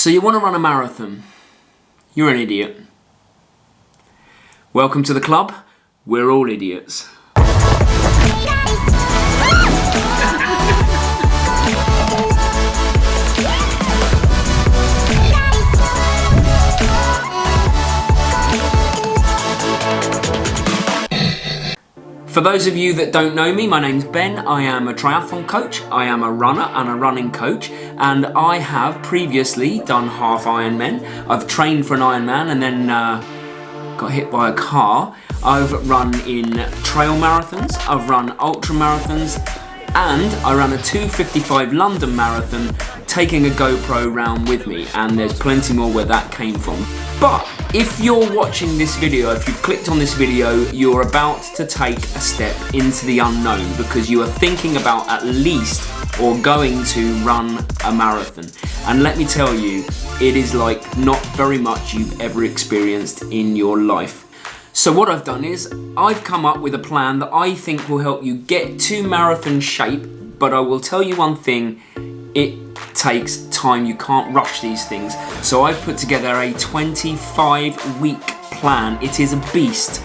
So you want to run a marathon? You're an idiot. Welcome to the club. We're all idiots. For those of you that don't know me, my name's Ben. I am a triathlon coach, I am a runner and a running coach, and I have previously done half Ironman. I've trained for an Ironman and then got hit by a car. I've run in trail marathons, I've run ultra marathons, and I ran a 2:55 London marathon taking a GoPro round with me, and there's plenty more where that came from. But if you're watching this video, if you've clicked on this video, you're about to take a step into the unknown because you are thinking about at least or going to run a marathon. And let me tell you, it is like not very much you've ever experienced in your life. So what I've done is I've come up with a plan that I think will help you get to marathon shape, but I will tell you one thing, it takes time. You can't rush these things. So I've put together a 25-week plan. It is a beast,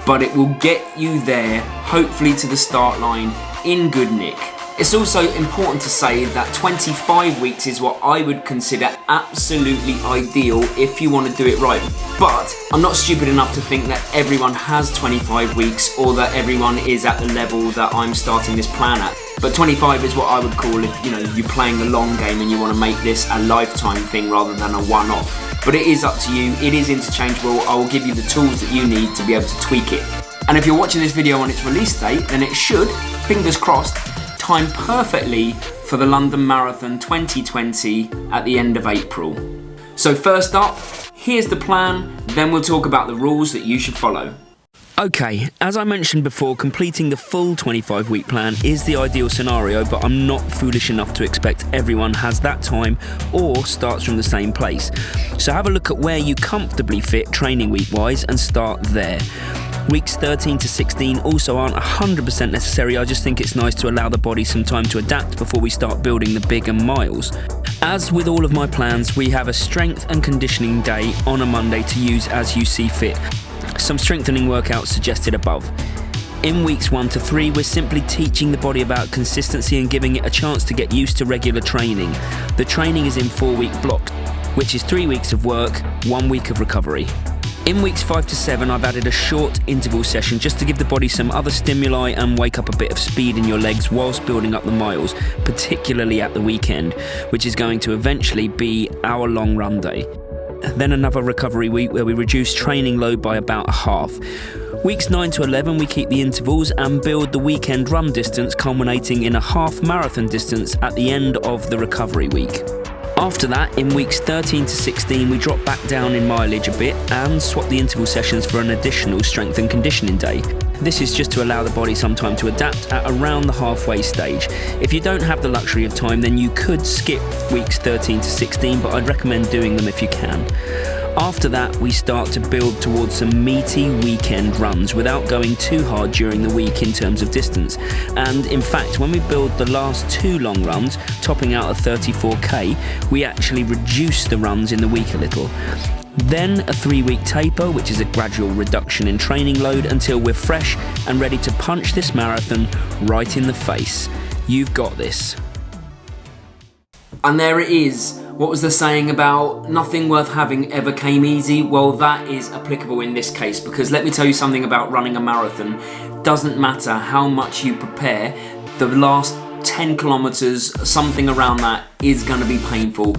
but it will get you there, hopefully to the start line in good nick. It's also important to say that 25 weeks is what I would consider absolutely ideal if you want to do it right. But I'm not stupid enough to think that everyone has 25 weeks or that everyone is at the level that I'm starting this plan at. But 25 is what I would call if you're playing the long game and you want to make this a lifetime thing rather than a one-off. But it is up to you, it is interchangeable. I will give you the tools that you need to be able to tweak it. And if you're watching this video on its release date, then it should, fingers crossed, time perfectly for the London Marathon 2020 at the end of April. So first up, here's the plan, then we'll talk about the rules that you should follow. Okay, as I mentioned before, completing the full 25-week plan is the ideal scenario, but I'm not foolish enough to expect everyone has that time or starts from the same place. So have a look at where you comfortably fit training week-wise and start there. Weeks 13 to 16 also aren't 100% necessary, I just think it's nice to allow the body some time to adapt before we start building the bigger miles. As with all of my plans, we have a strength and conditioning day on a Monday to use as you see fit. Some strengthening workouts suggested above. In weeks 1 to 3, we're simply teaching the body about consistency and giving it a chance to get used to regular training. The training is in 4-week blocks, which is 3 weeks of work, 1 week of recovery. In weeks 5 to 7, I've added a short interval session just to give the body some other stimuli and wake up a bit of speed in your legs whilst building up the miles, particularly at the weekend, which is going to eventually be our long run day. Then another recovery week where we reduce training load by about a half. Weeks 9 to 11, we keep the intervals and build the weekend run distance, culminating in a half marathon distance at the end of the recovery week. After that, in weeks 13 to 16, we drop back down in mileage a bit and swap the interval sessions for an additional strength and conditioning day. This is just to allow the body some time to adapt at around the halfway stage. If you don't have the luxury of time, then you could skip weeks 13 to 16, but I'd recommend doing them if you can. After that, we start to build towards some meaty weekend runs without going too hard during the week in terms of distance. And in fact, when we build the last 2 long runs, topping out at 34k, we actually reduce the runs in the week a little. Then a 3-week taper, which is a gradual reduction in training load until we're fresh and ready to punch this marathon right in the face. You've got this. And there it is. What was the saying about nothing worth having ever came easy? Well, that is applicable in this case, because let me tell you something about running a marathon. Doesn't matter how much you prepare, the last 10 kilometers, something around that, is going to be painful.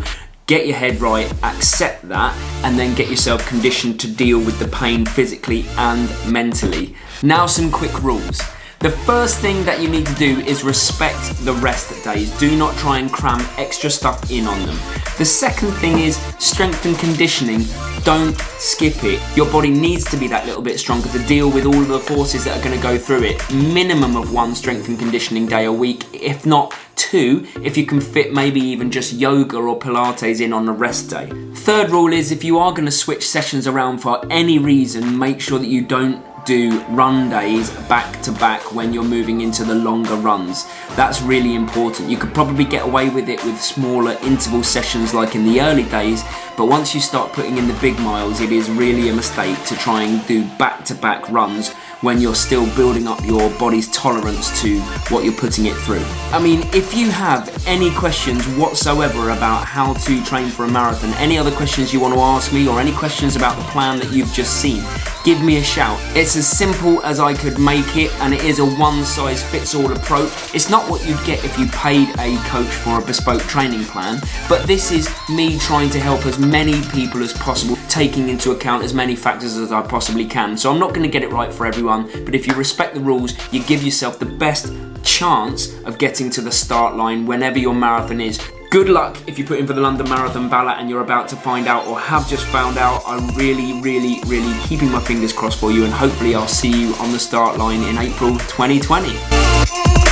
Get your head right, accept that, and then get yourself conditioned to deal with the pain physically and mentally. Now some quick rules. The first thing that you need to do is respect the rest days. Do not try and cram extra stuff in on them. The second thing is strength and conditioning. Don't skip it. Your body needs to be that little bit stronger to deal with all of the forces that are going to go through it. Minimum of 1 strength and conditioning day a week, if not 2, if you can fit maybe even just yoga or Pilates in on a rest day. Third rule is if you are going to switch sessions around for any reason, make sure that you don't do run days back to back when you're moving into the longer runs. That's really important. You could probably get away with it with smaller interval sessions like in the early days, but once you start putting in the big miles, it is really a mistake to try and do back-to-back runs when you're still building up your body's tolerance to what you're putting it through. I mean, if you have any questions whatsoever about how to train for a marathon, any other questions you want to ask me, or any questions about the plan that you've just seen, give me a shout. It's as simple as I could make it, and it is a one-size-fits-all approach. It's not what you'd get if you paid a coach for a bespoke training plan, but this is me trying to help as many people as possible, taking into account as many factors as I possibly can. So I'm not going to get it right for everyone, but if you respect the rules, you give yourself the best chance of getting to the start line whenever your marathon is. Good luck if you put in for the London Marathon Ballot and you're about to find out or have just found out. I'm really keeping my fingers crossed for you, and hopefully I'll see you on the start line in April 2020.